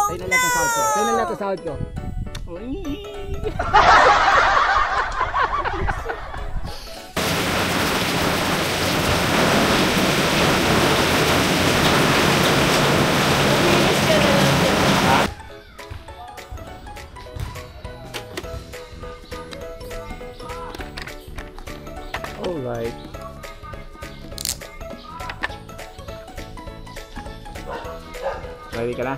Tayo na lahat ng sahod ko. Tayo na lahat ng sahod ko. Alright. Ready ka na?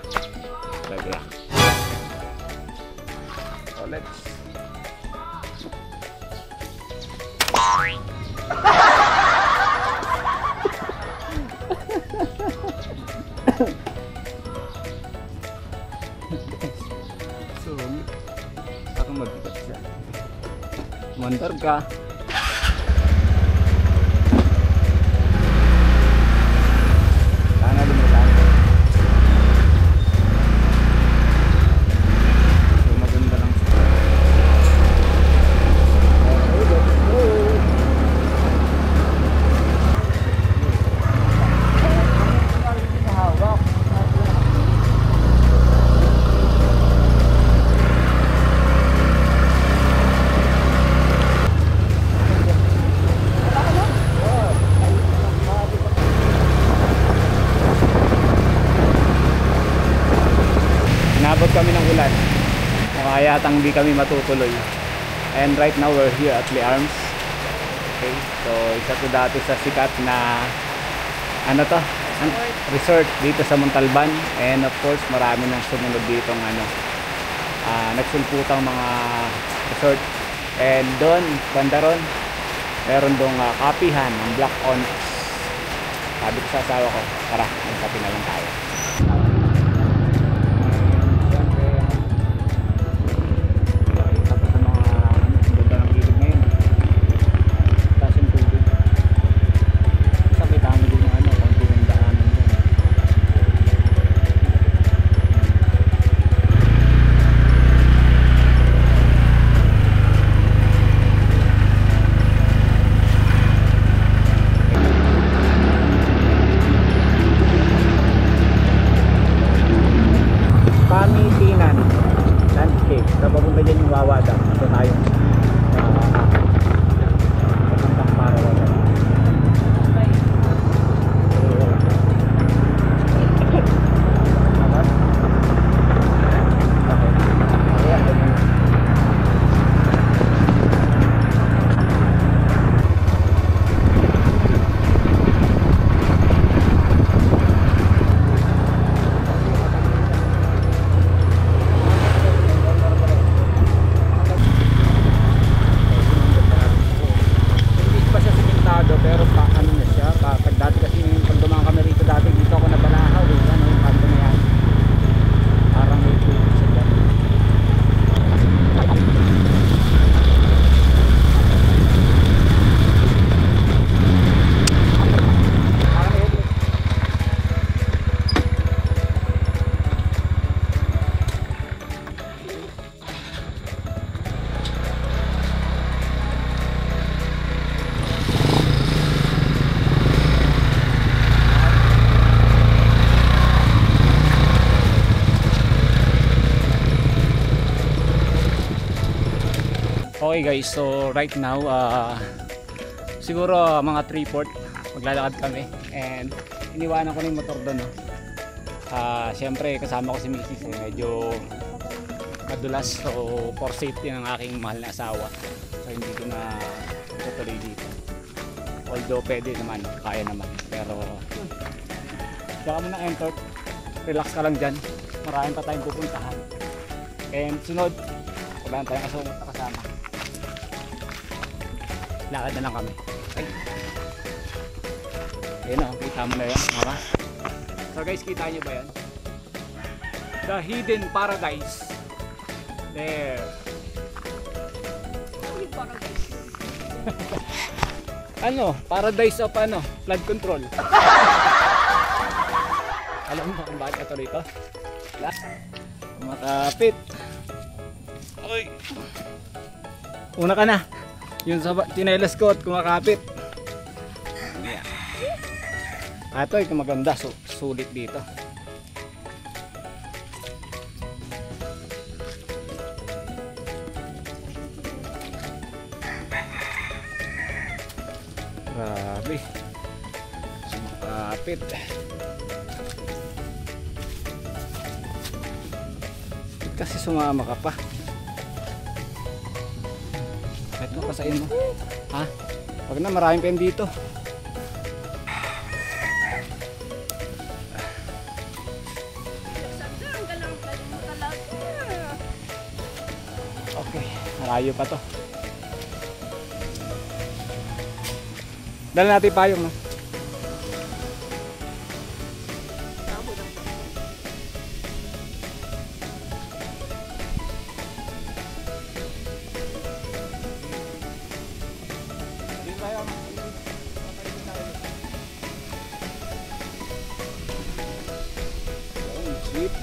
Ready na. So let's. So, parang mabigat siya. Mandar ka. Inabot kami ng ulan, kaya yatang hindi kami matutuloy. And right now we're here at Les Arms. Okay, so isa to dati sa sikat na ano to? Resort dito sa Montalban. And of course marami nang sumunod dito ng nagsulputang mga resort. And doon, banda ron, meron dong kapihan ng Black Onyx. Sabi ko sa asawa ko, tara, magkapi na lang tayo. Papunta dyan yung Wawada. Ito tayo papuntang Parawagan. Okay guys, so right now siguro mga 3-4 maglalakad kami and iniwanan ko na yung motor doon, no? Siyempre kasama ko si Mrs. Medyo madulas, so for safety ng aking mahal na asawa, so hindi ko na tutuloy dito, although pwede naman, kaya naman, pero saka mo na enter, relax ka lang dyan, maraming pa tayong pupuntahan and sunod wala tayong kasama, lakad na lang kami. Okay. Ayun o, kita mo na yun, maka. So guys, kita nyo ba yan? The Hidden Paradise. There. Hidden Paradise. Ano? Paradise of ano? Flood control. Alam mo kung bakit ito rito? Makapit. Oy. Una ka na. Yung sa tinelas ko at kumakapit. Yeah. Ito ito maganda, sulit dito. Grabe. Sumakapit. Kasi sumama ka pa. Kahit mo pasain mo. Ha? Wag na, maraming pen dito. Okay, malayo pa to. Dala natin payong, no? Sweet.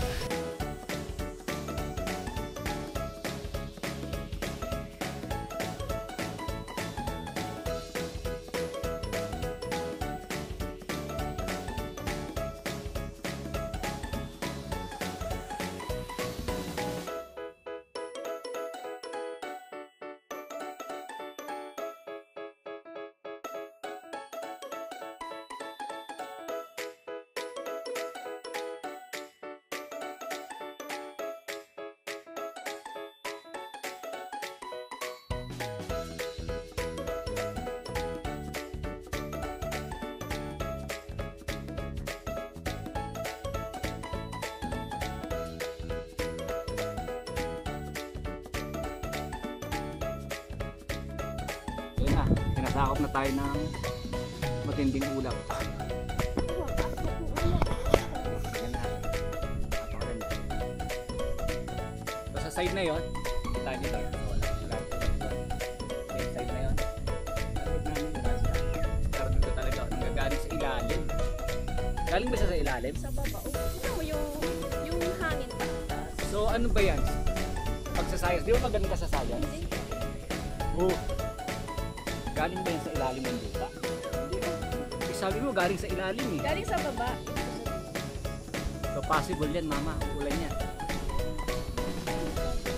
Yun na, sinasakop na tayo ng matinding ulap. Yan na. Napakaganda. So, sa side na yun, kita nyo tayo. Yung side na yun. Pero dito talaga, nagagaling sa ilalim. Galing ba siya sa ilalim? Sa baba. Oh, yung hangin pa. So ano ba yan? Pagsasayas, di ba magaling ka sa science? Oo. Galing ba yan sa ilalim ng lupa? Hindi. Sabi mo galing sa ilalim eh. Galing sa baba. So possible yan mama, ulan yan.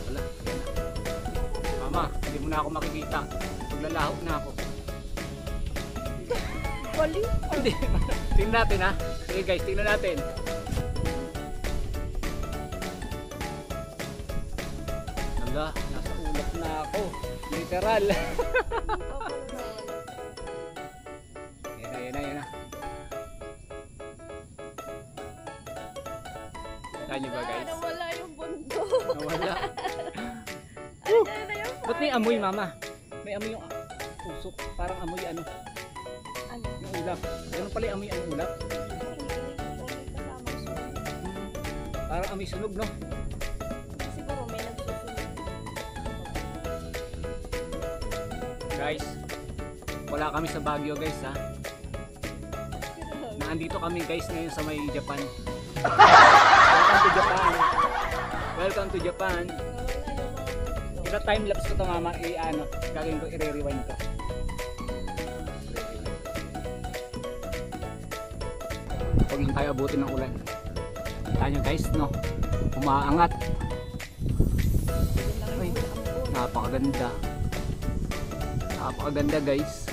Wala, yan na. Mama, hindi mo na ako makikita. Maglalaho na ako. Bali. Hindi. Tingnan natin ha. Sige guys, tingnan natin. Wala, nasa ulap na ako. Literal. Yan na. Tahan nyo ba guys? Nawala yung bundo. Nawala. Andyan na yung Ba't may amoy mama? May amoy yung usok. Parang amoy ano? ano? Yung ulap. Ganun pala yung amoy ang ulap. Parang amoy sunog no? Siguro may nagsusunod. Guys, wala kami sa Baguio guys ha. Naandito kami guys ngayon sa may Japan. Welcome to Japan. Welcome to Japan. Ito time lapse ko to mama, gagawin ko, i-rewind ko. Huwag lang tayo abutin ng ulan. Kita nyo guys no, umaangat. Ay, napakaganda. Napakaganda guys.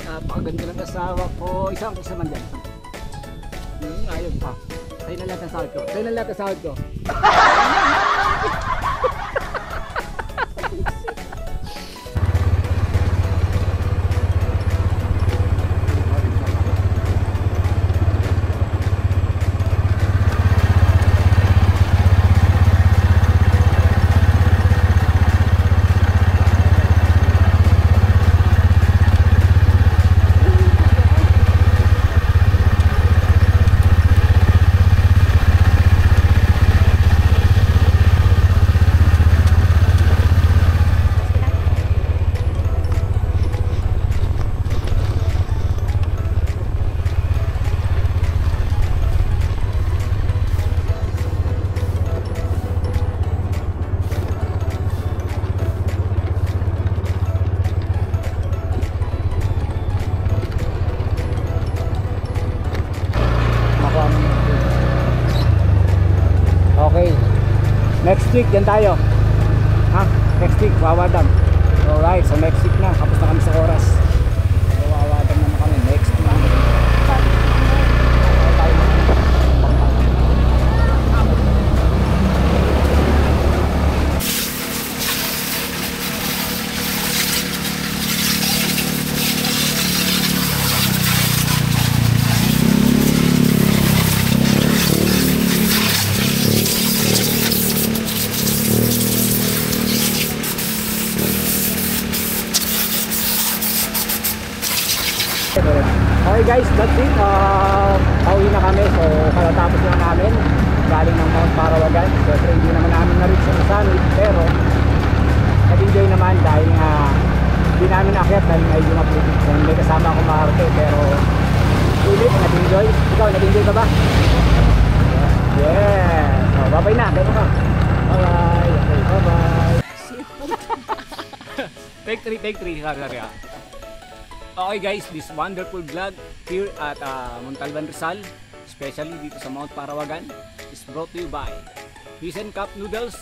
Napakaganda ng asawa ko. Isang man dyan. Ayun pa. Tayo na lahat ng sahod ko. Tayo na lahat ng sahod ko. Okay. Next week, yan tayo. Ha? Next week, Wawa Dam. Alright, so next week na. Kapos na kami sa oras. So, Wawa Dam naman kami. guys, that's it. Pauwi na kami. So katatapos lang namin galing ng Mount Parawagan. Siyempre hindi naman namin na-reach yung summit, pero nag-enjoy naman dahil nga hindi namin naakyat dahil medyo maputik. So hindi kasama ako makarte, pero ulit nag-enjoy. Ikaw, nag-enjoy ka ba? Yeah. So bye-bye na. Gano'n ka. Bye-bye. Okay, bye-bye. Take 3. Sorry. Okay guys, this wonderful vlog here at Montalban, Rizal, especially dito sa Mount Parawagan, is brought to you by Vision Cup Noodles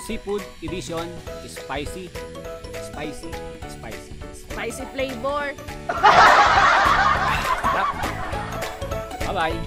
Seafood Edition. Spicy Spicy flavor. Bye bye.